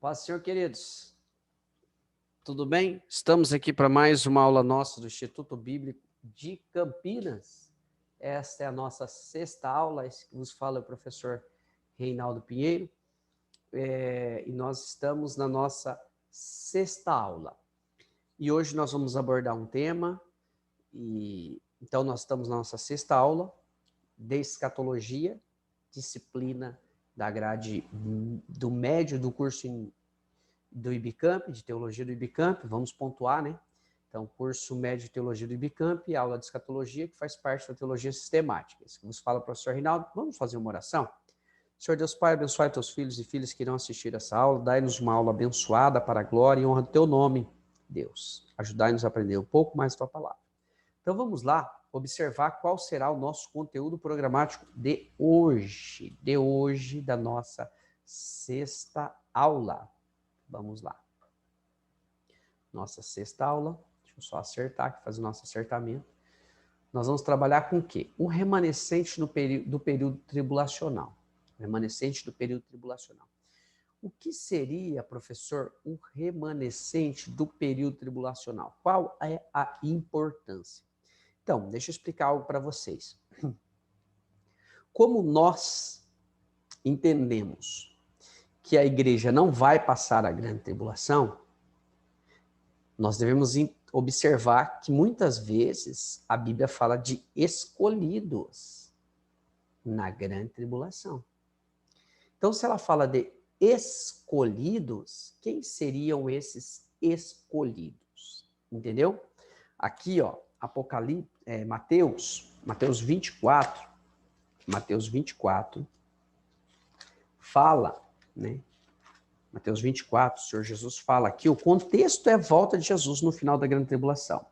Paz, Senhor, queridos. Tudo bem? Estamos aqui para mais uma aula nossa do Instituto Bíblico de Campinas. Esta é a nossa sexta aula. Esse que vos fala é o professor Reinaldo Pinheiro. E nós estamos na nossa sexta aula. E hoje nós vamos abordar um tema. Então, nós estamos na nossa sexta aula de escatologia, disciplina da grade do médio do curso do IBCamp, de teologia do IBCamp, vamos pontuar, né? Então, curso médio de teologia do IBCamp, aula de escatologia, que faz parte da teologia sistemática. Isso que nos fala o professor Reinaldo. Vamos fazer uma oração? Senhor Deus Pai, abençoe teus filhos e filhas que irão assistir essa aula, dai-nos uma aula abençoada para a glória e honra do teu nome, Deus. Ajudai-nos a aprender um pouco mais da tua palavra. Então, vamos lá observar qual será o nosso conteúdo programático de hoje, da nossa sexta aula. Vamos lá. Nossa sexta aula. Deixa eu só acertar aqui, fazer o nosso acertamento. Nós vamos trabalhar com o quê? O remanescente do período tribulacional. O remanescente do período tribulacional. O que seria, professor, o remanescente do período tribulacional? Qual é a importância? Então, deixa eu explicar algo para vocês. Como nós entendemos que a igreja não vai passar a grande tribulação, nós devemos observar que muitas vezes a Bíblia fala de escolhidos na grande tribulação. Então, se ela fala de escolhidos, quem seriam esses escolhidos? Entendeu? Aqui, ó, Mateus 24, fala, né? Mateus 24, o Senhor Jesus fala aqui, o contexto é a volta de Jesus no final da grande tribulação.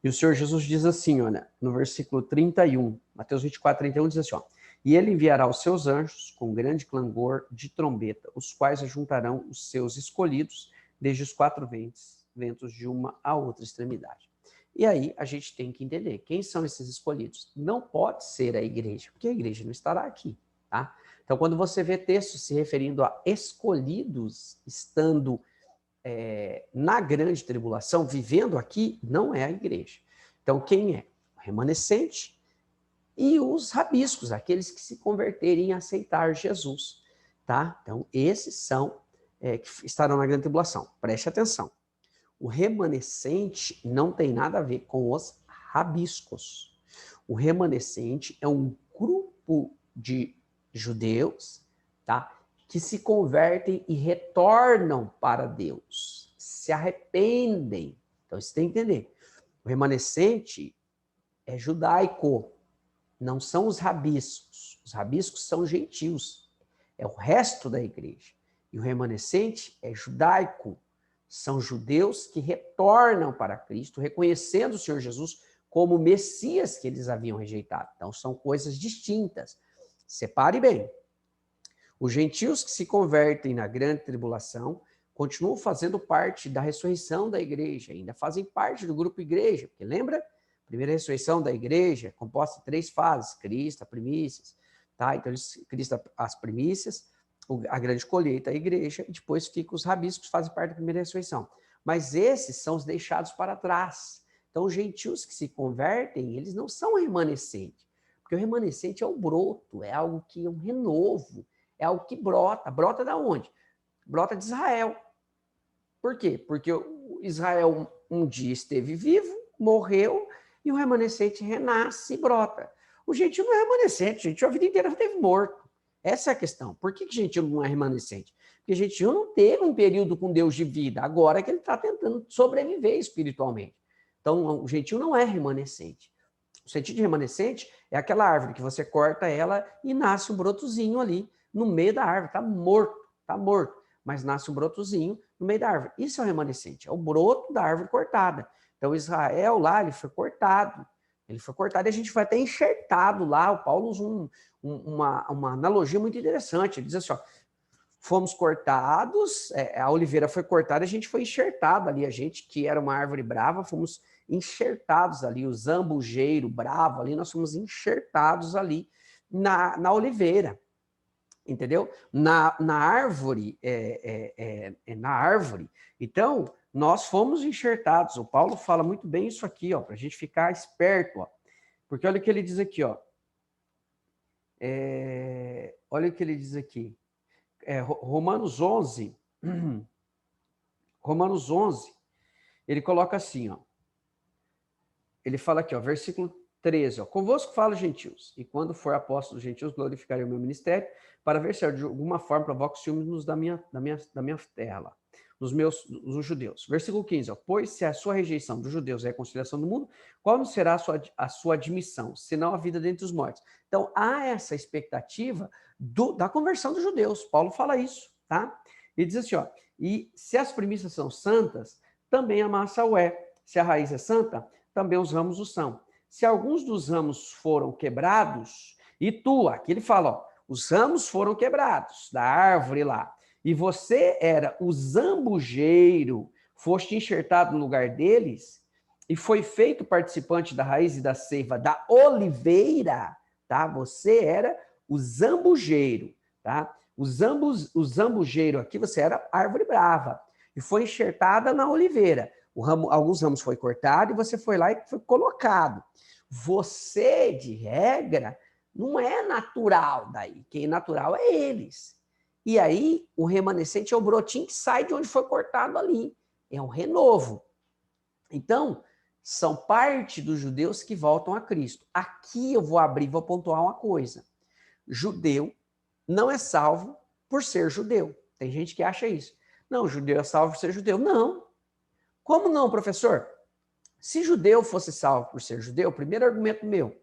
E o Senhor Jesus diz assim, olha, no versículo 31, Mateus 24, 31, diz assim, ó, e ele enviará os seus anjos com grande clangor de trombeta, os quais ajuntarão os seus escolhidos desde os quatro ventos de uma a outra extremidade. E aí a gente tem que entender quem são esses escolhidos. Não pode ser a igreja, porque a igreja não estará aqui, tá? Então, quando você vê textos se referindo a escolhidos estando na grande tribulação, vivendo aqui, não é a igreja. Então, quem é? O remanescente e os rabiscos, aqueles que se converterem em aceitar Jesus, tá? Então, esses são que estarão na grande tribulação. Preste atenção. O remanescente não tem nada a ver com os rabiscos. O remanescente é um grupo de judeus, tá? Que se convertem e retornam para Deus, se arrependem. Então, você tem que entender. O remanescente é judaico, não são os rabiscos. Os rabiscos são gentios, é o resto da igreja. E o remanescente é judaico, são judeus que retornam para Cristo, reconhecendo o Senhor Jesus como o Messias que eles haviam rejeitado. Então, são coisas distintas. Separe bem. Os gentios que se convertem na grande tribulação continuam fazendo parte da ressurreição da igreja, ainda fazem parte do grupo igreja, porque lembra? A primeira ressurreição da igreja é composta de 3 fases, Cristo, as primícias, tá? Então, Cristo, as primícias, a grande colheita, a igreja, e depois ficam os rabiscos que fazem parte da primeira ressurreição. Mas esses são os deixados para trás. Então, os gentios que se convertem, eles não são remanescentes. Porque o remanescente é o broto, é algo que é um renovo, é algo que brota. Brota da onde? Brota de Israel. Por quê? Porque Israel um dia esteve vivo, morreu, e o remanescente renasce e brota. O gentio não é remanescente, o gentio a vida inteira esteve morto. Essa é a questão. Por que gentio não é remanescente? Porque gentio não teve um período com Deus de vida, agora é que ele está tentando sobreviver espiritualmente. Então, o gentio não é remanescente. O sentido de remanescente é aquela árvore que você corta ela e nasce um brotozinho ali no meio da árvore. Está morto, mas nasce um brotozinho no meio da árvore. Isso é o remanescente, é o broto da árvore cortada. Então, Israel lá, ele foi cortado. Ele foi cortado e a gente vai até enxertado lá. O Paulo usa uma analogia muito interessante. Ele diz assim, ó, fomos cortados, a oliveira foi cortada, a gente foi enxertado ali. A gente, que era uma árvore brava, fomos enxertados ali. O zambujeiro bravo ali, nós fomos enxertados ali na oliveira. Entendeu? Na árvore, na árvore. Então, nós fomos enxertados. O Paulo fala muito bem isso aqui, ó, para a gente ficar esperto, ó. Porque olha o que ele diz aqui, ó. Olha o que ele diz aqui. Romanos 11, Romanos 11, ele coloca assim, ó. Ele fala aqui, ó, versículo 13, ó. Convosco falo, gentios, e quando for apóstolo dos gentios, glorificarei o meu ministério, para ver se de alguma forma provoco ciúmes da minha terra lá, os judeus. Versículo 15, ó. Pois se a sua rejeição dos judeus é a reconciliação do mundo, qual não será a sua admissão, senão a vida dentre os mortos? Então, há essa expectativa da conversão dos judeus. Paulo fala isso, tá? Ele diz assim, ó, e se as primícias são santas, também a massa o é. Se a raiz é santa, também os ramos o são. Se alguns dos ramos foram quebrados, e tu, aqui ele fala, ó, os ramos foram quebrados da árvore lá, e você era o zambujeiro, foste enxertado no lugar deles, e foi feito participante da raiz e da seiva da oliveira, tá? Você era o zambujeiro, tá? O zambujeiro aqui, você era árvore brava, e foi enxertada na oliveira. Alguns ramos foi cortado e você foi lá e foi colocado. Você, de regra, não é natural daí. Quem é natural é eles. E aí, o remanescente é o brotinho que sai de onde foi cortado ali. É um renovo. Então, são parte dos judeus que voltam a Cristo. Aqui eu vou abrir e vou pontuar uma coisa. Judeu não é salvo por ser judeu. Tem gente que acha isso. Não, judeu é salvo por ser judeu. Não. Como não, professor? Se judeu fosse salvo por ser judeu, primeiro argumento meu,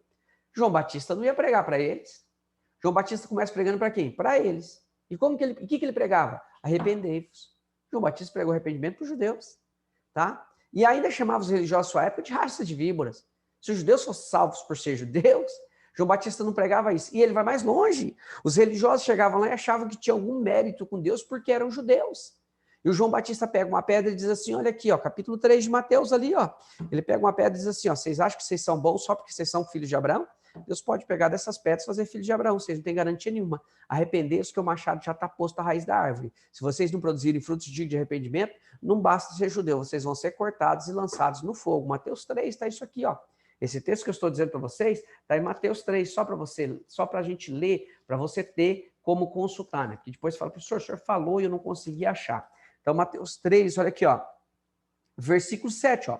João Batista não ia pregar para eles. João Batista começa pregando para quem? Para eles. E como que ele pregava? Arrependei-vos. João Batista pregou arrependimento para os judeus, tá? E ainda chamava os religiosos da sua época de raça de víboras. Se os judeus fossem salvos por ser judeus, João Batista não pregava isso. E ele vai mais longe. Os religiosos chegavam lá e achavam que tinha algum mérito com Deus porque eram judeus. E o João Batista pega uma pedra e diz assim, olha aqui, ó, capítulo 3 de Mateus ali, ó. Ele pega uma pedra e diz assim, ó, vocês acham que vocês são bons só porque vocês são filhos de Abraão? Deus pode pegar dessas pedras e fazer filhos de Abraão, vocês não têm garantia nenhuma. Arrepender-se que o machado já está posto à raiz da árvore. Se vocês não produzirem frutos dignos de arrependimento, não basta ser judeu, vocês vão ser cortados e lançados no fogo. Mateus 3 está isso aqui, ó. Esse texto que eu estou dizendo para vocês está em Mateus 3, só para a gente ler, para você ter como consultar, né? Porque depois você fala, professor, o senhor falou e eu não consegui achar. Então, Mateus 3, olha aqui, ó. Versículo 7, ó.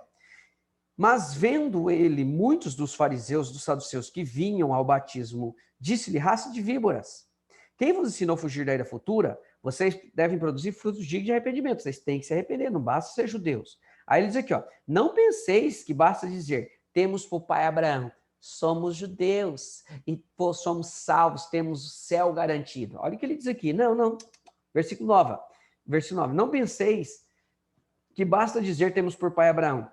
Mas vendo ele muitos dos fariseus, dos saduceus que vinham ao batismo, disse-lhe, raça de víboras, quem vos ensinou a fugir da ira futura? Vocês devem produzir frutos dignos de arrependimento, vocês têm que se arrepender, não basta ser judeus. Aí ele diz aqui, ó, não penseis que basta dizer, temos por pai Abraão, somos judeus e somos salvos, temos o céu garantido. Olha o que ele diz aqui, não, versículo 9, não penseis que basta dizer, temos por pai Abraão.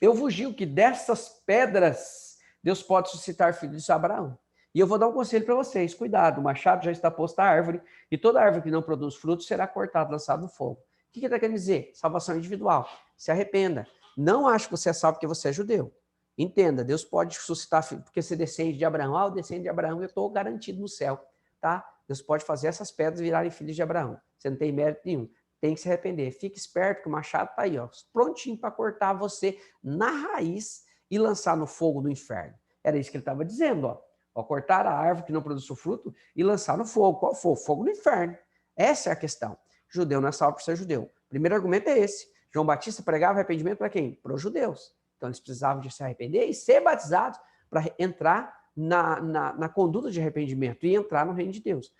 Eu vos digo que dessas pedras Deus pode suscitar filhos de Abraão. E eu vou dar um conselho para vocês. Cuidado, o machado já está posto à árvore e toda árvore que não produz frutos será cortada, lançada no fogo. O que ele está querendo dizer? Salvação individual. Se arrependa. Não ache que você é salvo porque você é judeu. Entenda, Deus pode suscitar filhos porque você descende de Abraão. Ah, eu descendo de Abraão, eu estou garantido no céu. Tá? Deus pode fazer essas pedras virarem filhos de Abraão. Você não tem mérito nenhum. Tem que se arrepender. Fique esperto que o machado está aí, ó, prontinho para cortar você na raiz e lançar no fogo do inferno. Era isso que ele estava dizendo, ó. Cortar a árvore que não produz o fruto e lançar no fogo. Qual fogo? Fogo no inferno. Essa é a questão. Judeu não é salvo por ser judeu. O primeiro argumento é esse. João Batista pregava arrependimento para quem? Para os judeus. Então eles precisavam de se arrepender e ser batizados para entrar na conduta de arrependimento e entrar no reino de Deus.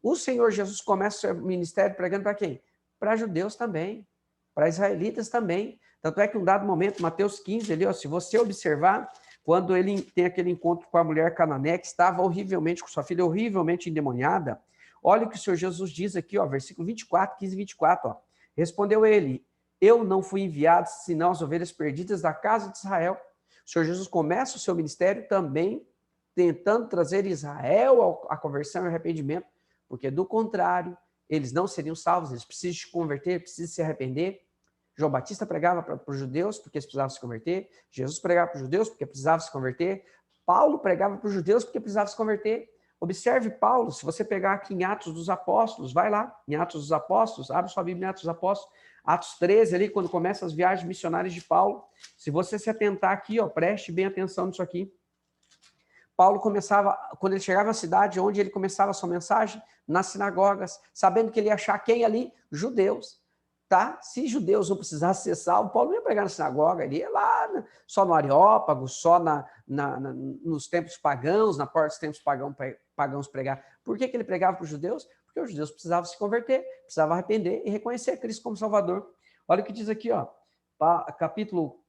O Senhor Jesus começa o seu ministério pregando para quem? Para judeus também, para israelitas também. Tanto é que um dado momento, Mateus 15, ali, ó, se você observar, quando ele tem aquele encontro com a mulher cananeia, que estava horrivelmente, com sua filha horrivelmente endemoniada, olha o que o Senhor Jesus diz aqui, ó, versículo 24, 15 e 24, ó. Respondeu ele, eu não fui enviado, senão as ovelhas perdidas da casa de Israel. O Senhor Jesus começa o seu ministério também tentando trazer Israel à conversão e arrependimento, porque do contrário, eles não seriam salvos, eles precisam se converter, precisam se arrepender. João Batista pregava para os judeus porque eles precisavam se converter. Jesus pregava para os judeus porque precisavam se converter. Paulo pregava para os judeus porque precisavam se converter. Observe Paulo, se você pegar aqui em Atos dos Apóstolos, vai lá, em Atos dos Apóstolos, abre sua Bíblia em Atos dos Apóstolos, Atos 13 ali, quando começa as viagens missionárias de Paulo. Se você se atentar aqui, ó, preste bem atenção nisso aqui. Paulo começava, quando ele chegava à cidade, onde ele começava a sua mensagem? Nas sinagogas, sabendo que ele ia achar quem ali? Judeus. Tá? Se judeus não precisassem ser salvos, Paulo não ia pregar na sinagoga, ele ia lá só no Areópago, só nos templos pagãos, na porta dos templos pagãos pregar. Por que ele pregava para os judeus? Porque os judeus precisavam se converter, precisavam arrepender e reconhecer Cristo como Salvador. Olha o que diz aqui, ó, capítulo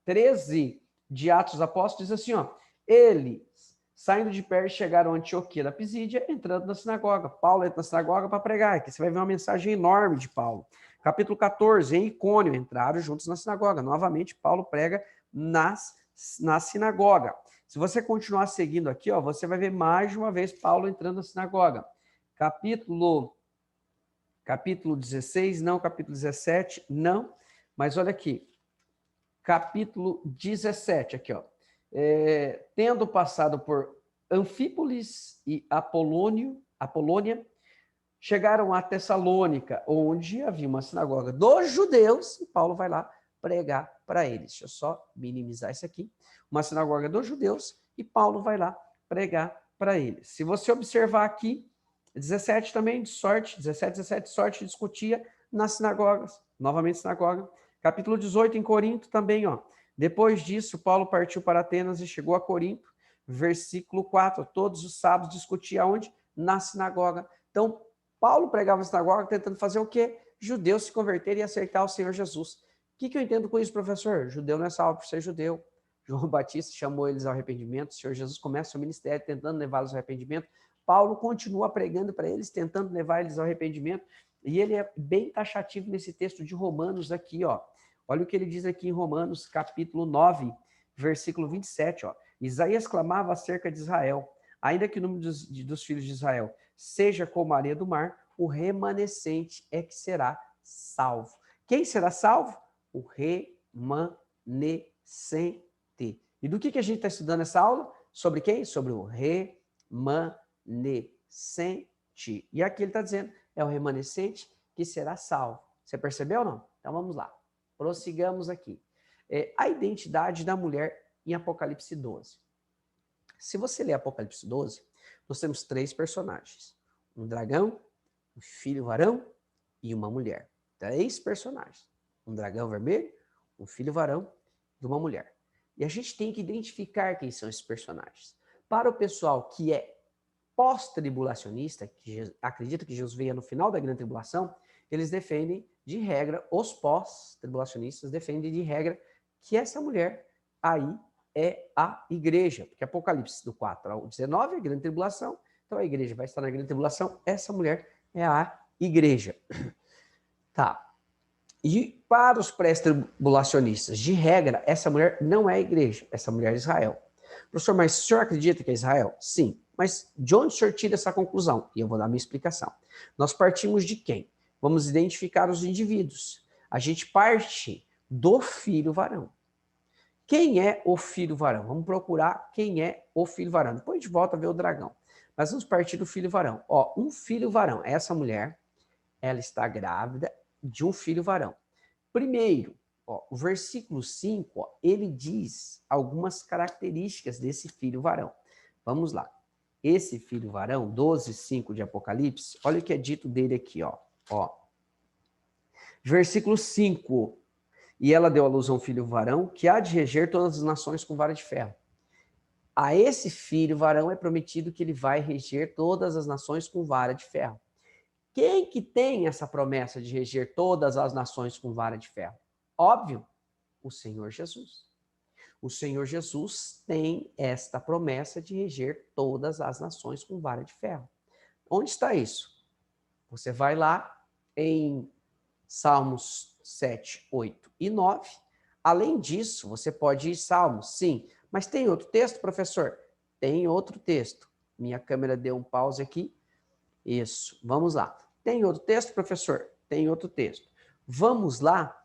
13 de Atos dos Apóstolos, diz assim, ó, eles, saindo de Pérgamo, chegaram a Antioquia da Pisídia, entrando na sinagoga. Paulo entra na sinagoga para pregar. Aqui você vai ver uma mensagem enorme de Paulo. Capítulo 14, em Icônio, entraram juntos na sinagoga. Novamente, Paulo prega na sinagoga. Se você continuar seguindo aqui, ó, você vai ver mais de uma vez Paulo entrando na sinagoga. Capítulo 16, não. Capítulo 17, não. Mas olha aqui. Capítulo 17, aqui, ó. Tendo passado por Anfípolis e Apolônia, chegaram a Tessalônica, onde havia uma sinagoga dos judeus, e Paulo vai lá pregar para eles. Deixa eu só minimizar isso aqui. Uma sinagoga dos judeus, e Paulo vai lá pregar para eles. Se você observar aqui, 17 também, de sorte, 17, sorte discutia nas sinagogas, novamente sinagoga. Capítulo 18, em Corinto, também, ó. Depois disso, Paulo partiu para Atenas e chegou a Corinto. Versículo 4, todos os sábados discutia onde? Na sinagoga. Então, Paulo pregava na sinagoga tentando fazer o quê? Judeus se converterem e aceitar o Senhor Jesus. O que eu entendo com isso, professor? Judeu não é salvo por ser judeu. João Batista chamou eles ao arrependimento. O Senhor Jesus começa o ministério tentando levá-los ao arrependimento. Paulo continua pregando para eles, tentando levar eles ao arrependimento. E ele é bem taxativo nesse texto de Romanos aqui, ó. Olha o que ele diz aqui em Romanos, capítulo 9, versículo 27, ó. Isaías clamava acerca de Israel, ainda que o número dos filhos de Israel seja como a areia do mar, o remanescente é que será salvo. Quem será salvo? O remanescente. E do que a gente está estudando nessa aula? Sobre quem? Sobre o remanescente. E aqui ele está dizendo, é o remanescente que será salvo. Você percebeu ou não? Então vamos lá. Prossigamos aqui. A identidade da mulher em Apocalipse 12. Se você ler Apocalipse 12, nós temos 3 personagens. Um dragão, um filho varão e uma mulher. 3 personagens. Um dragão vermelho, um filho varão e uma mulher. E a gente tem que identificar quem são esses personagens. Para o pessoal que é pós-tribulacionista, que acredita que Jesus veio no final da grande tribulação, eles defendem, de regra, os pós-tribulacionistas defendem de regra que essa mulher aí é a igreja, porque Apocalipse do 4 ao 19 é a grande tribulação, então a igreja vai estar na grande tribulação, essa mulher é a igreja. Tá. E para os pré-tribulacionistas, de regra, essa mulher não é a igreja, essa mulher é Israel. Professor, mas o senhor acredita que é Israel? Sim. Mas de onde o senhor tira essa conclusão? E eu vou dar minha explicação. Nós partimos de quem? Vamos identificar os indivíduos. A gente parte do filho varão. Quem é o filho varão? Vamos procurar quem é o filho varão. Depois a gente volta a ver o dragão. Mas vamos partir do filho varão. Ó, um filho varão. Essa mulher, ela está grávida de um filho varão. Primeiro, ó, o versículo 5, ó, ele diz algumas características desse filho varão. Vamos lá. Esse filho varão, 12:5 de Apocalipse, olha o que é dito dele aqui, ó. Versículo 5. E ela deu à luz a um filho varão que há de reger todas as nações com vara de ferro. A esse filho varão é prometido que ele vai reger todas as nações com vara de ferro. Quem que tem essa promessa de reger todas as nações com vara de ferro? Óbvio, o Senhor Jesus. O Senhor Jesus tem esta promessa de reger todas as nações com vara de ferro. Onde está isso? Você vai lá em Salmos 7, 8 e 9. Além disso, você pode ir em Salmos, sim. Mas tem outro texto, professor? Tem outro texto. Minha câmera deu um pause aqui. Isso, vamos lá. Tem outro texto, professor? Tem outro texto. Vamos lá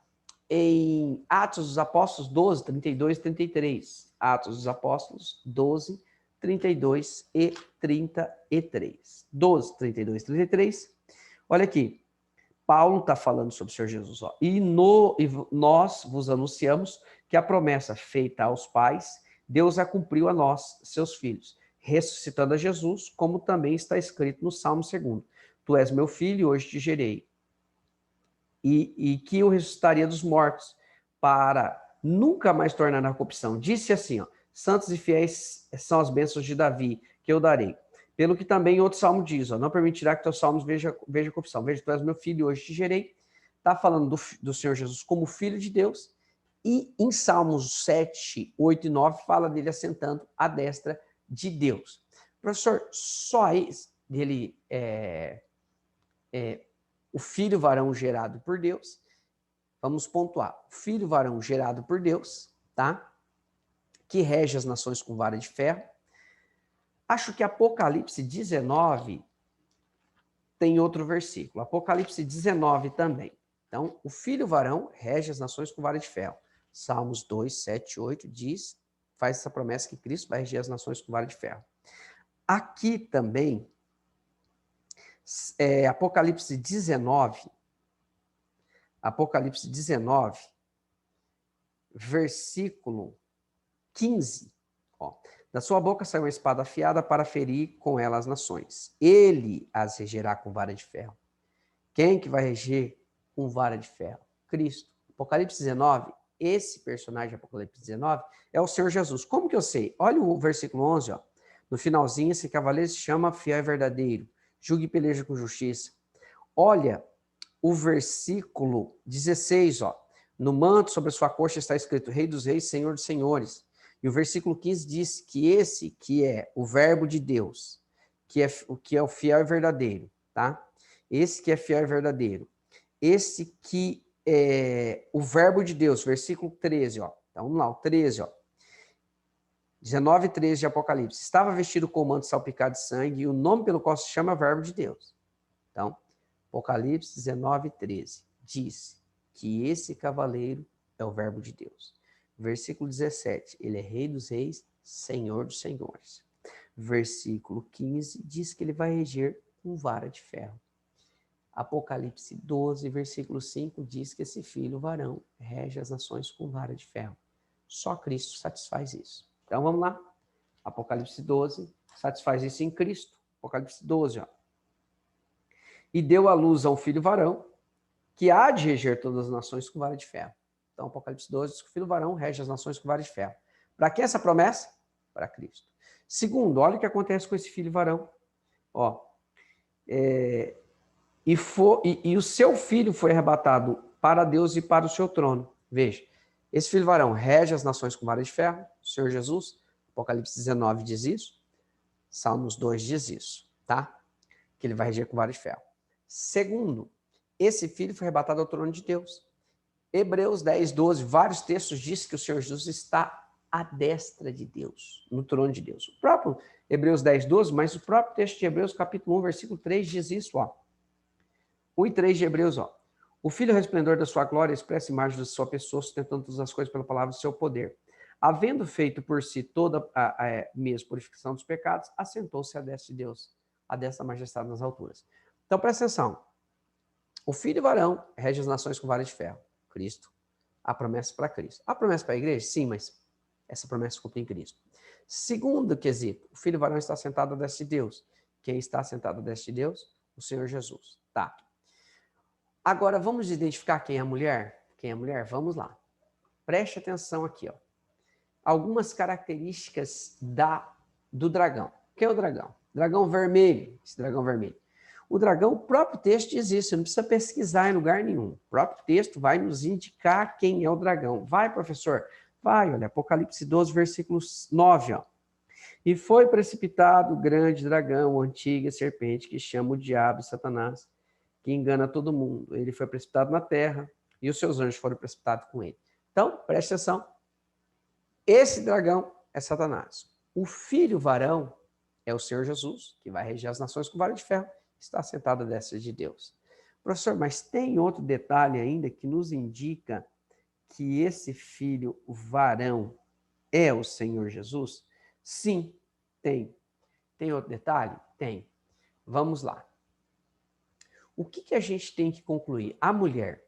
em Atos dos Apóstolos 12, 32 e 33. Atos dos Apóstolos 12, 32 e 33. 12, 32 e 33. Olha aqui. Paulo está falando sobre o Senhor Jesus. Ó. E nós vos anunciamos que a promessa feita aos pais, Deus a cumpriu a nós, seus filhos, ressuscitando a Jesus, como também está escrito no Salmo 2. Tu és meu filho, hoje te gerei. E que eu ressuscitaria dos mortos, para nunca mais tornar na corrupção. Disse assim, ó, santos e fiéis são as bênçãos de Davi, que eu darei. Pelo que também outro salmo diz, ó, não permitirá que teus salmos veja corrupção. Veja, tu és meu filho, hoje te gerei. Está falando do Senhor Jesus como filho de Deus. E em Salmos 7, 8 e 9, fala dele assentando à destra de Deus. Professor, só dele o filho varão gerado por Deus. Vamos pontuar. O filho varão gerado por Deus, tá? Que rege as nações com vara de ferro. Acho que Apocalipse 19 tem outro versículo. Apocalipse 19 também. Então, o filho varão rege as nações com vara de ferro. Salmos 2, 7, 8 diz, faz essa promessa que Cristo vai reger as nações com vara de ferro. Aqui também, Apocalipse 19, versículo 15, ó. Da sua boca saiu uma espada afiada para ferir com ela as nações. Ele as regerá com vara de ferro. Quem que vai reger com vara de ferro? Cristo. Apocalipse 19, esse personagem de Apocalipse 19 é o Senhor Jesus. Como que eu sei? Olha o versículo 11, ó. No finalzinho, esse cavaleiro se chama fiel e verdadeiro. Julgue e peleja com justiça. Olha o versículo 16, ó. No manto sobre a sua coxa está escrito Rei dos Reis, Senhor dos Senhores. E o versículo 15 diz que esse que é o verbo de Deus, que é o fiel e verdadeiro, tá? Esse que é fiel e verdadeiro. Esse que é o verbo de Deus, versículo 13, ó. Então, vamos lá, o 13, ó. 19 e 13 de Apocalipse. Estava vestido com manto salpicado de sangue e o nome pelo qual se chama verbo de Deus. Então, Apocalipse 19 e 13 diz que esse cavaleiro é o verbo de Deus. Versículo 17, ele é Rei dos Reis, Senhor dos Senhores. Versículo 15 diz que ele vai reger com vara de ferro. Apocalipse 12, versículo 5 diz que esse filho varão rege as nações com vara de ferro. Só Cristo satisfaz isso. Então vamos lá. Apocalipse 12 satisfaz isso em Cristo. Apocalipse 12, ó. E deu à luz a um filho varão, que há de reger todas as nações com vara de ferro. Então, Apocalipse 12 diz que o filho varão rege as nações com vara de ferro. Para que essa promessa? Para Cristo. Segundo, olha o que acontece com esse filho varão. Ó, e o seu filho foi arrebatado para Deus e para o seu trono. Veja, esse filho varão rege as nações com vara de ferro, o Senhor Jesus, Apocalipse 19 diz isso, Salmos 2 diz isso, tá? Que ele vai reger com vara de ferro. Segundo, esse filho foi arrebatado ao trono de Deus. Hebreus 10, 12, vários textos dizem que o Senhor Jesus está à destra de Deus, no trono de Deus. O próprio Hebreus 10, 12, mas o próprio texto de Hebreus, capítulo 1, versículo 3, diz isso, ó. 1 e 3 de Hebreus, ó. O Filho resplendor da sua glória, expressa imagem da sua pessoa, sustentando todas as coisas pela palavra do seu poder. Havendo feito por si toda a mesma purificação dos pecados, assentou-se à destra de Deus, à destra da majestade nas alturas. Então, presta atenção. O Filho varão rege as nações com vara de ferro. Cristo. A promessa para Cristo. A promessa para a igreja? Sim, mas essa promessa se cumpre em Cristo. Segundo quesito, o Filho varão está sentado à destra de Deus. Quem está sentado à destra de Deus? O Senhor Jesus. Tá. Agora, vamos identificar quem é a mulher? Quem é a mulher? Vamos lá. Preste atenção aqui, ó. Algumas características do dragão. Quem é o dragão? Dragão vermelho. Esse dragão vermelho. O dragão, o próprio texto diz isso, não precisa pesquisar em lugar nenhum. O próprio texto vai nos indicar quem é o dragão. Vai, professor? Vai, olha, Apocalipse 12, versículo 9, ó. E foi precipitado o grande dragão, a antiga serpente, que chama o diabo e Satanás, que engana todo mundo. Ele foi precipitado na terra e os seus anjos foram precipitados com ele. Então, preste atenção. Esse dragão é Satanás. O filho varão é o Senhor Jesus, que vai reger as nações com vara de ferro, está sentado à destra de Deus. Professor, mas tem outro detalhe ainda que nos indica que esse filho varão é o Senhor Jesus? Sim. Tem. Tem outro detalhe? Tem. Vamos lá. O que a gente tem que concluir? A mulher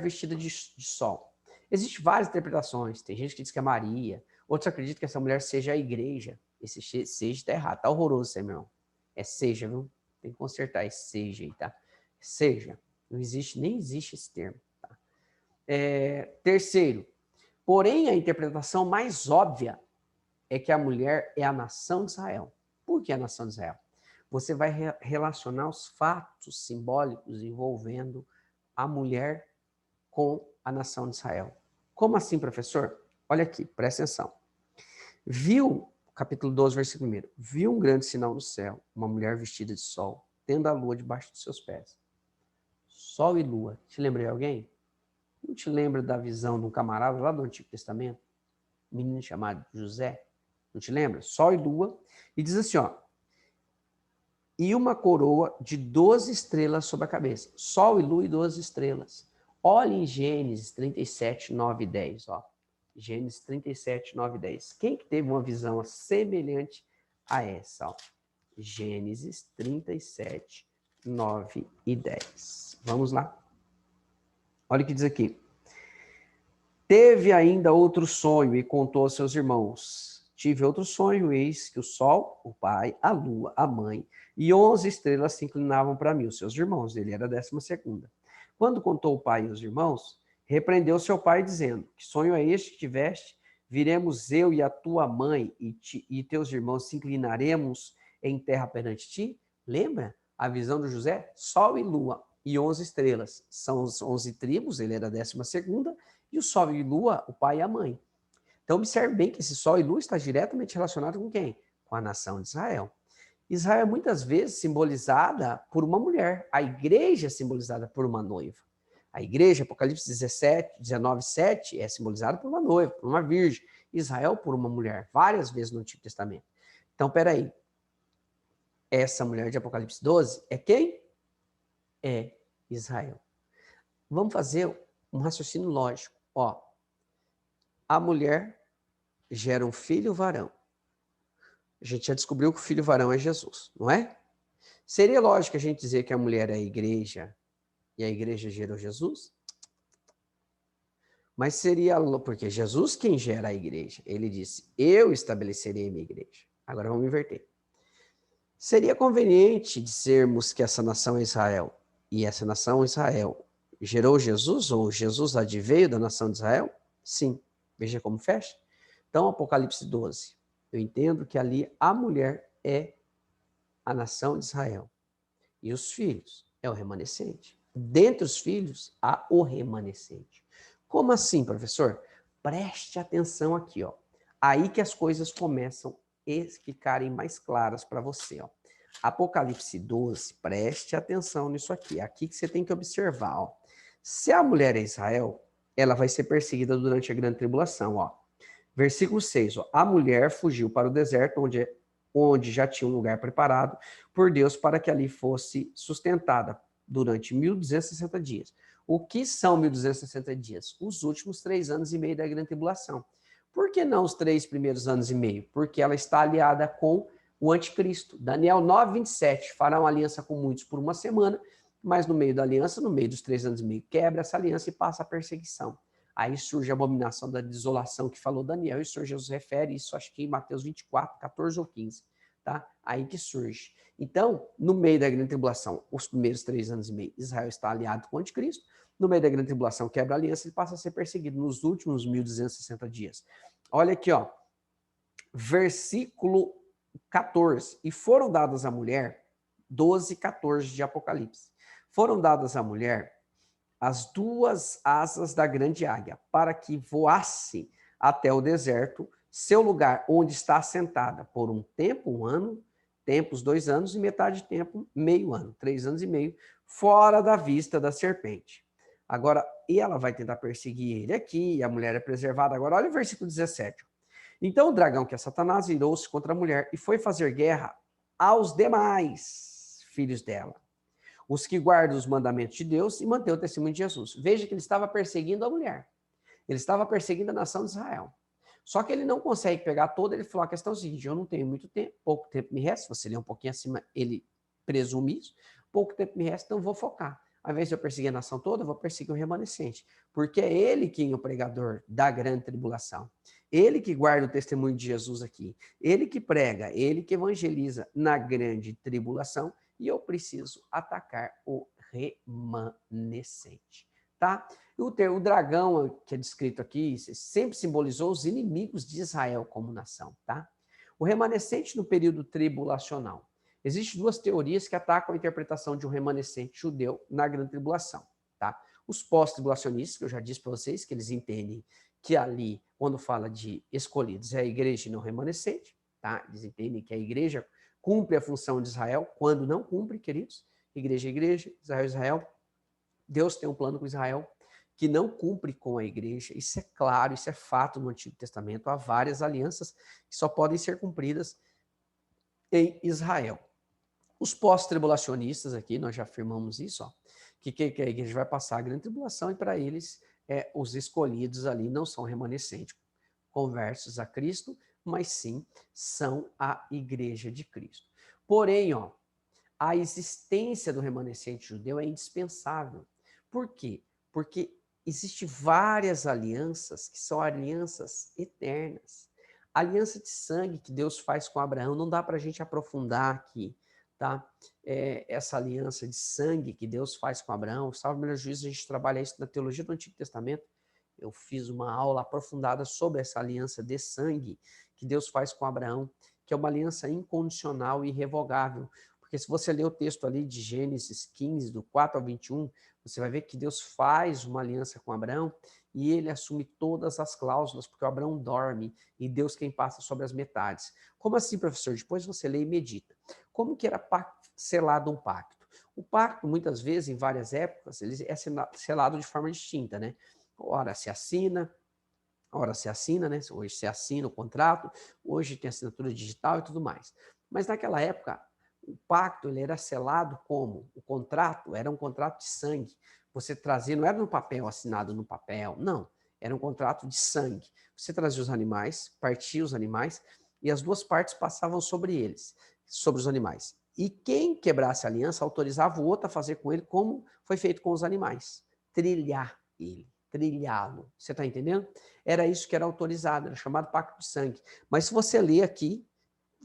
vestida de sol. Existem várias interpretações. Tem gente que diz que é Maria, outros acreditam que essa mulher seja a igreja. Esse seja está errado, tá horroroso isso aí, meu irmão. É seja, viu? Tem que consertar esse seja aí, tá? Seja. Não existe, nem existe esse termo. Tá? Terceiro, porém, a interpretação mais óbvia é que a mulher é a nação de Israel. Por que a nação de Israel? Você vai relacionar os fatos simbólicos envolvendo a mulher com a nação de Israel. Como assim, professor? Olha aqui, presta atenção. Viu, capítulo 12, versículo 1, viu um grande sinal no céu, uma mulher vestida de sol, tendo a lua debaixo dos seus pés. Sol e lua. Te lembra de alguém? Não te lembra da visão de um camarada lá do Antigo Testamento? Um menino chamado José? Não te lembra? Sol e lua. E diz assim, ó. E uma coroa de 12 estrelas sobre a cabeça. Sol e lua e 12 estrelas. Olha em Gênesis 37, 9 e 10. Ó. Gênesis 37, 9 e 10. Quem que teve uma visão semelhante a essa? Ó? Gênesis 37, 9 e 10. Vamos lá. Olha o que diz aqui. Teve ainda outro sonho e contou aos seus irmãos. Tive outro sonho, eis que o sol, o pai, a lua, a mãe e 11 estrelas se inclinavam para mim, os seus irmãos. Ele era a 12ª. Quando contou o pai e os irmãos, repreendeu seu pai, dizendo, que sonho é este que tiveste? Viremos eu e a tua mãe e teus irmãos se inclinaremos em terra perante ti? Lembra a visão do José? Sol e lua e 11 estrelas. São os 11 tribos, ele era a 12ª, e o sol e lua, o pai e a mãe. Então, observe bem que esse sol e lua está diretamente relacionado com quem? Com a nação de Israel. Israel é muitas vezes simbolizada por uma mulher. A igreja é simbolizada por uma noiva. A igreja, Apocalipse 19, 7, é simbolizada por uma noiva, por uma virgem. Israel por uma mulher, várias vezes no Antigo Testamento. Então, peraí. Essa mulher de Apocalipse 12 é quem? É Israel. Vamos fazer um raciocínio lógico. Ó, a mulher gera um filho varão. A gente já descobriu que o filho varão é Jesus, não é? Seria lógico a gente dizer que a mulher é a igreja e a igreja gerou Jesus? Mas seria, porque Jesus quem gera a igreja. Ele disse, eu estabelecerei a minha igreja. Agora vamos inverter. Seria conveniente dizermos que essa nação é Israel e essa nação Israel gerou Jesus ou Jesus adveio da nação de Israel? Sim. Veja como fecha. Então, Apocalipse 12. Eu entendo que ali a mulher é a nação de Israel. E os filhos é o remanescente. Dentre os filhos, há o remanescente. Como assim, professor? Preste atenção aqui, ó. Aí que as coisas começam a ficarem mais claras para você, ó. Apocalipse 12, preste atenção nisso aqui. Aqui que você tem que observar, ó. Se a mulher é Israel, ela vai ser perseguida durante a grande tribulação, ó. Versículo 6, ó. A mulher fugiu para o deserto, onde já tinha um lugar preparado por Deus para que ali fosse sustentada durante 1260 dias. O que são 1260 dias? Os últimos 3 anos e meio da grande tribulação. Por que não os 3 primeiros anos e meio? Porque ela está aliada com o anticristo. Daniel 9, 27, fará uma aliança com muitos por uma semana, mas no meio da aliança, no meio dos 3 anos e meio, quebra essa aliança e passa a perseguição. Aí surge a abominação da desolação que falou Daniel, e o Senhor Jesus refere isso, acho que em Mateus 24, 14 ou 15. Tá? Aí que surge. Então, no meio da grande tribulação, os primeiros 3 anos e meio, Israel está aliado com o anticristo. No meio da grande tribulação, quebra a aliança e passa a ser perseguido nos últimos 1260 dias. Olha aqui, ó. Versículo 14. E foram dadas à mulher, 12, 14 de Apocalipse. Foram dadas à mulher as 2 asas da grande águia, para que voasse até o deserto, seu lugar onde está assentada, por um tempo, 1 ano, tempos 2 anos, e metade de tempo, meio ano, 3 anos e meio, fora da vista da serpente. Agora, e ela vai tentar perseguir ele aqui, e a mulher é preservada. Agora, olha o versículo 17. Então o dragão, que é Satanás, virou-se contra a mulher e foi fazer guerra aos demais filhos dela, os que guardam os mandamentos de Deus e mantêm o testemunho de Jesus. Veja que ele estava perseguindo a mulher. Ele estava perseguindo a nação de Israel. Só que ele não consegue pegar toda, ele falou, a questão é o seguinte, eu não tenho muito tempo, pouco tempo me resta, se você ler um pouquinho acima, ele presume isso, pouco tempo me resta, então vou focar. Ao invés de eu perseguir a nação toda, eu vou perseguir o remanescente, porque é ele quem é o pregador da grande tribulação. Ele que guarda o testemunho de Jesus aqui, ele que prega, ele que evangeliza na grande tribulação, e eu preciso atacar o remanescente, tá? O dragão que é descrito aqui sempre simbolizou os inimigos de Israel como nação, tá? O remanescente no período tribulacional. Existem duas teorias que atacam a interpretação de um remanescente judeu na grande tribulação, tá? Os pós-tribulacionistas, que eu já disse para vocês, que eles entendem que ali, quando fala de escolhidos, é a igreja e não remanescente, tá? Eles entendem que a igreja cumpre a função de Israel, quando não cumpre, queridos. Igreja é igreja, Israel é Israel. Deus tem um plano com Israel que não cumpre com a igreja. Isso é claro, isso é fato no Antigo Testamento. Há várias alianças que só podem ser cumpridas em Israel. Os pós-tribulacionistas aqui, nós já afirmamos isso, ó, que a igreja vai passar a grande tribulação e para eles os escolhidos ali não são remanescentes, conversos a Cristo, mas sim são a igreja de Cristo. Porém, ó, a existência do remanescente judeu é indispensável. Por quê? Porque existem várias alianças que são alianças eternas. A aliança de sangue que Deus faz com Abraão, não dá para a gente aprofundar aqui, tá? Essa aliança de sangue que Deus faz com Abraão, salvo melhor juízo, a gente trabalha isso na teologia do Antigo Testamento. Eu fiz uma aula aprofundada sobre essa aliança de sangue que Deus faz com Abraão, que é uma aliança incondicional e irrevogável. Porque se você ler o texto ali de Gênesis 15, do 4 ao 21, você vai ver que Deus faz uma aliança com Abraão e ele assume todas as cláusulas, porque o Abraão dorme e Deus quem passa sobre as metades. Como assim, professor? Depois você lê e medita. Como que era selado um pacto? O pacto, muitas vezes, em várias épocas, ele é selado de forma distinta, né? Ora se assina, né? Hoje se assina o contrato, hoje tem assinatura digital e tudo mais. Mas naquela época, o pacto ele era selado como? O contrato era um contrato de sangue. Você trazia, não era no papel, assinado no papel, não. Era um contrato de sangue. Você trazia os animais, partia os animais, e as duas partes passavam sobre eles, sobre os animais. E quem quebrasse a aliança autorizava o outro a fazer com ele como foi feito com os animais. Trilhar ele, trilhá-lo. Você está entendendo? Era isso que era autorizado, era chamado pacto de sangue. Mas se você ler aqui,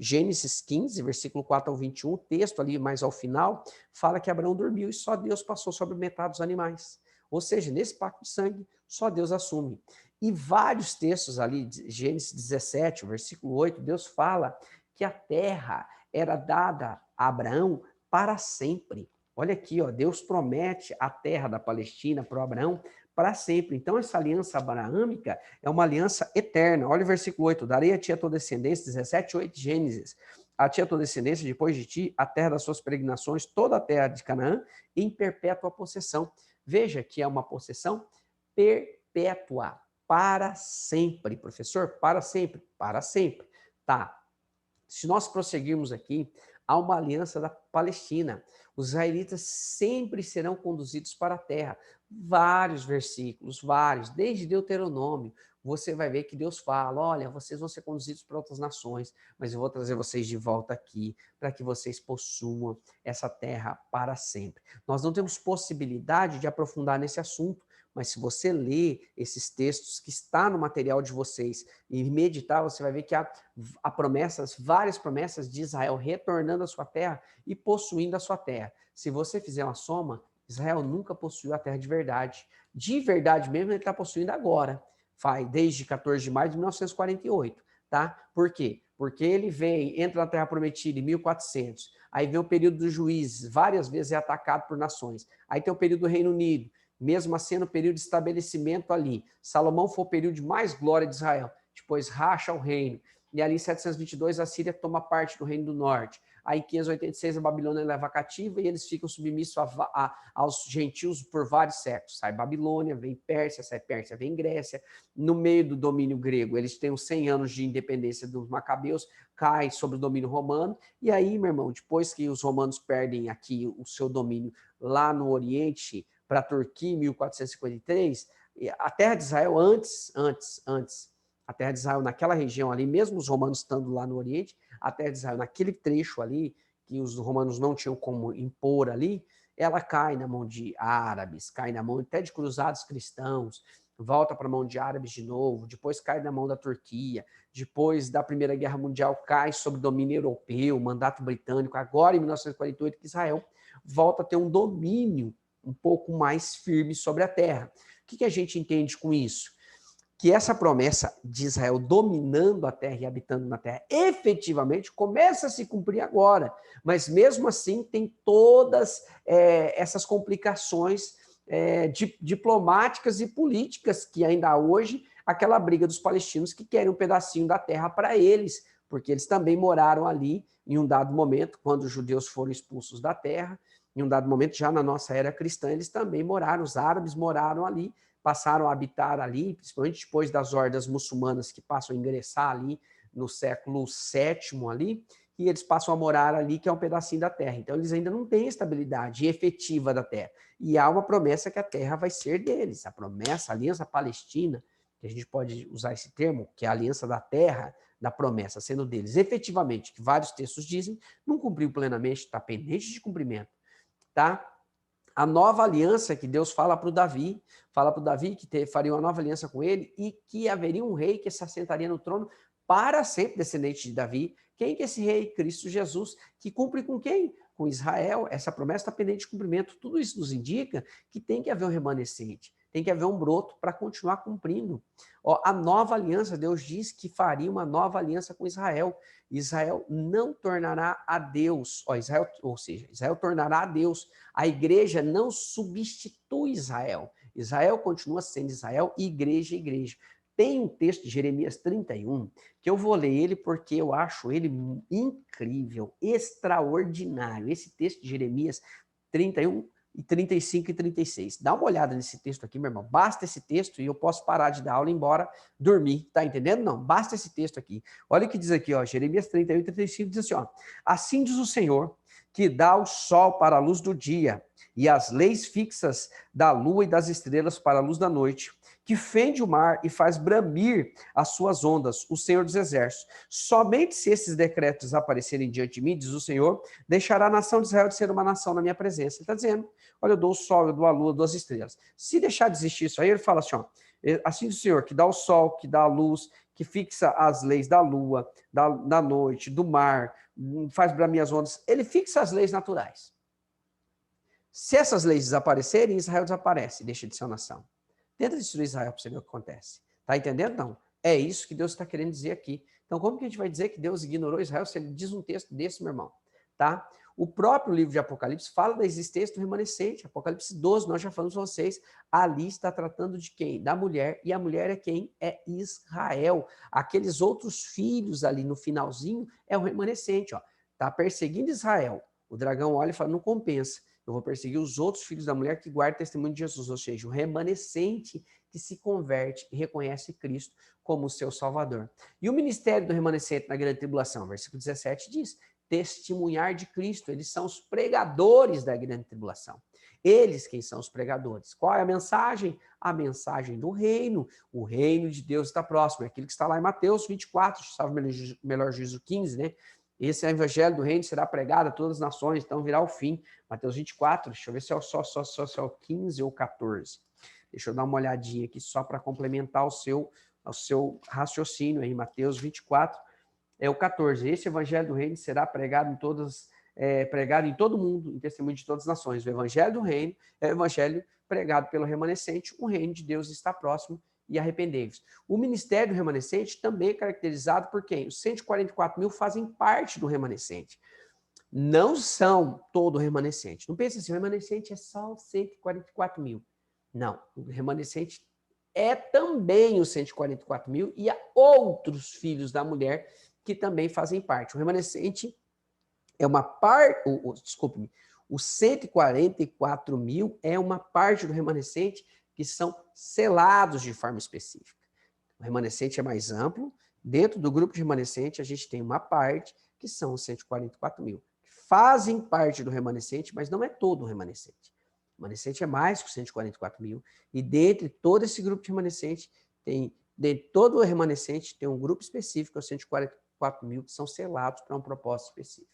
Gênesis 15, versículo 4 ao 21, o texto ali mais ao final, fala que Abraão dormiu e só Deus passou sobre metade dos animais. Ou seja, nesse pacto de sangue, só Deus assume. E vários textos ali, Gênesis 17, versículo 8, Deus fala que a terra era dada a Abraão para sempre. Olha aqui, ó, Deus promete a terra da Palestina para Abraão para sempre. Então, essa aliança abraâmica é uma aliança eterna. Olha o versículo 8. Darei a ti a tua descendência, 17, 8, Gênesis. A ti a tua descendência, depois de ti, a terra das suas peregrinações, toda a terra de Canaã, em perpétua possessão. Veja que é uma possessão perpétua, para sempre, professor, para sempre, para sempre. Tá. Se nós prosseguirmos aqui, há uma aliança da Palestina. Os israelitas sempre serão conduzidos para a terra. Vários versículos, vários, desde Deuteronômio, você vai ver que Deus fala, olha, vocês vão ser conduzidos para outras nações, mas eu vou trazer vocês de volta aqui, para que vocês possuam essa terra para sempre. Nós não temos possibilidade de aprofundar nesse assunto, mas se você ler esses textos que está no material de vocês e meditar, você vai ver que há promessas, várias promessas de Israel retornando à sua terra e possuindo a sua terra. Se você fizer uma soma, Israel nunca possuiu a terra de verdade. De verdade mesmo, ele está possuindo agora. Faz desde 14 de maio de 1948, tá? Por quê? Porque ele entra na Terra Prometida em 1400, aí vem o período dos juízes, várias vezes é atacado por nações. Aí tem o período do Reino Unido, mesmo assim no período de estabelecimento ali. Salomão foi o período de mais glória de Israel. Depois racha o reino. E ali em 722 a Síria toma parte do Reino do Norte. Aí em 586 a Babilônia leva cativa e eles ficam submissos aos gentios por vários séculos. Sai Babilônia, vem Pérsia, sai Pérsia, vem Grécia. No meio do domínio grego, eles têm os 100 anos de independência dos macabeus, cai sobre o domínio romano. E aí, meu irmão, depois que os romanos perdem aqui o seu domínio lá no Oriente, para a Turquia em 1453, a terra de Israel antes, a terra de Israel naquela região ali, mesmo os romanos estando lá no Oriente, a terra de Israel naquele trecho ali, que os romanos não tinham como impor ali, ela cai na mão de árabes, cai na mão até de cruzados cristãos, volta para a mão de árabes de novo, depois cai na mão da Turquia, depois da Primeira Guerra Mundial cai sob domínio europeu, mandato britânico, agora em 1948 que Israel volta a ter um domínio um pouco mais firme sobre a terra. O que a gente entende com isso? Que essa promessa de Israel dominando a terra e habitando na terra efetivamente começa a se cumprir agora, mas mesmo assim tem todas essas complicações diplomáticas e políticas que ainda há hoje, aquela briga dos palestinos que querem um pedacinho da terra para eles, porque eles também moraram ali em um dado momento, quando os judeus foram expulsos da terra, em um dado momento, já na nossa era cristã, eles também moraram, os árabes moraram ali, passaram a habitar ali, principalmente depois das hordas muçulmanas que passam a ingressar ali no século VII ali, e eles passam a morar ali, que é um pedacinho da terra. Então, eles ainda não têm estabilidade efetiva da terra. E há uma promessa que a terra vai ser deles. A promessa, a aliança palestina, que a gente pode usar esse termo, que é a aliança da terra, da promessa sendo deles. Efetivamente, que vários textos dizem, não cumpriu plenamente, está pendente de cumprimento. Tá? A nova aliança que Deus fala para o Davi que faria uma nova aliança com ele e que haveria um rei que se assentaria no trono para sempre, descendente de Davi. Quem que é esse rei? Cristo Jesus, que cumpre com quem? Com Israel. Essa promessa está pendente de cumprimento. Tudo isso nos indica que tem que haver um remanescente, tem que haver um broto para continuar cumprindo. Ó, a nova aliança, Deus diz que faria uma nova aliança com Israel. Israel não tornará a Deus, Israel tornará a Deus. A igreja não substitui Israel. Israel continua sendo Israel e igreja é igreja. Tem um texto de Jeremias 31, que eu vou ler ele porque eu acho ele incrível, extraordinário. Esse texto de Jeremias 31, e 35 e 36. Dá uma olhada nesse texto aqui, meu irmão. Basta esse texto e eu posso parar de dar aula e ir embora dormir. Tá entendendo? Não, basta esse texto aqui. Olha o que diz aqui, ó, Jeremias 31 e 35 diz assim, ó: assim diz o Senhor, que dá o sol para a luz do dia e as leis fixas da lua e das estrelas para a luz da noite, que fende o mar e faz bramir as suas ondas, o Senhor dos Exércitos. Somente se esses decretos aparecerem diante de mim, diz o Senhor, deixará a nação de Israel de ser uma nação na minha presença. Ele está dizendo, olha, eu dou o sol, eu dou a lua, eu dou as estrelas. Se deixar de existir isso aí, ele fala assim, ó, assim diz o Senhor, que dá o sol, que dá a luz, que fixa as leis da lua, da noite, do mar, faz bramir as ondas, ele fixa as leis naturais. Se essas leis desaparecerem, Israel desaparece, deixa de ser uma nação. Tenta destruir Israel para você ver o que acontece. Tá entendendo? Não. É isso que Deus está querendo dizer aqui. Então, como que a gente vai dizer que Deus ignorou Israel se ele diz um texto desse, meu irmão? Tá? O próprio livro de Apocalipse fala da existência do remanescente. Apocalipse 12, nós já falamos para vocês. Ali está tratando de quem? Da mulher. E a mulher é quem? É Israel. Aqueles outros filhos ali no finalzinho é o remanescente. Ó. Tá perseguindo Israel. O dragão olha e fala, não compensa. Eu vou perseguir os outros filhos da mulher que guardam o testemunho de Jesus, ou seja, o remanescente que se converte e reconhece Cristo como seu Salvador. E o ministério do remanescente na grande tribulação, versículo 17 diz, testemunhar de Cristo, eles são os pregadores da grande tribulação. Eles quem são os pregadores. Qual é a mensagem? A mensagem do reino. O reino de Deus está próximo, é aquilo que está lá em Mateus 24, salve melhor juízo 15, né? Esse é o evangelho do reino, será pregado a todas as nações, então virá o fim. Mateus 24, deixa eu ver se é só 15 ou 14. Deixa eu dar uma olhadinha aqui só para complementar o seu raciocínio aí. Mateus 24 é o 14. Esse evangelho do reino será pregado pregado em todo mundo, em testemunho de todas as nações. O evangelho do reino é o evangelho pregado pelo remanescente. O reino de Deus está próximo e arrependei-vos. O ministério do remanescente também é caracterizado por quem? Os 144 mil fazem parte do remanescente. Não são todo o remanescente. Não pensa assim, o remanescente é só os 144 mil. Não, o remanescente é também os 144 mil e há outros filhos da mulher que também fazem parte. O remanescente é uma parte, desculpe-me, os 144 mil é uma parte do remanescente que são selados de forma específica. O remanescente é mais amplo. Dentro do grupo de remanescente, a gente tem uma parte que são os 144 mil. Fazem parte do remanescente, mas não é todo o remanescente. O remanescente é mais que os 144 mil. E dentre todo esse grupo de remanescente, tem De todo o remanescente, tem um grupo específico, os 144 mil, que são selados para um propósito específico.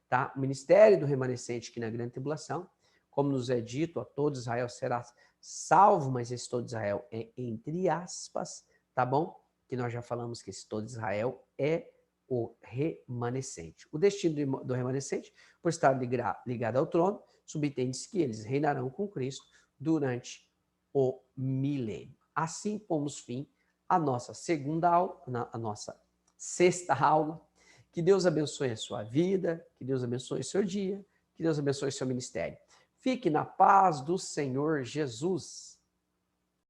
Tá? O ministério do remanescente aqui na grande tribulação, como nos é dito, a todo Israel será salvo, mas esse todo Israel é entre aspas, tá bom? Que nós já falamos que esse todo Israel é o remanescente. O destino do remanescente, por estar ligado ao trono, subentende-se que eles reinarão com Cristo durante o milênio. Assim pomos fim à nossa segunda aula, a nossa sexta aula. Que Deus abençoe a sua vida, que Deus abençoe o seu dia, que Deus abençoe o seu ministério. Fique na paz do Senhor Jesus.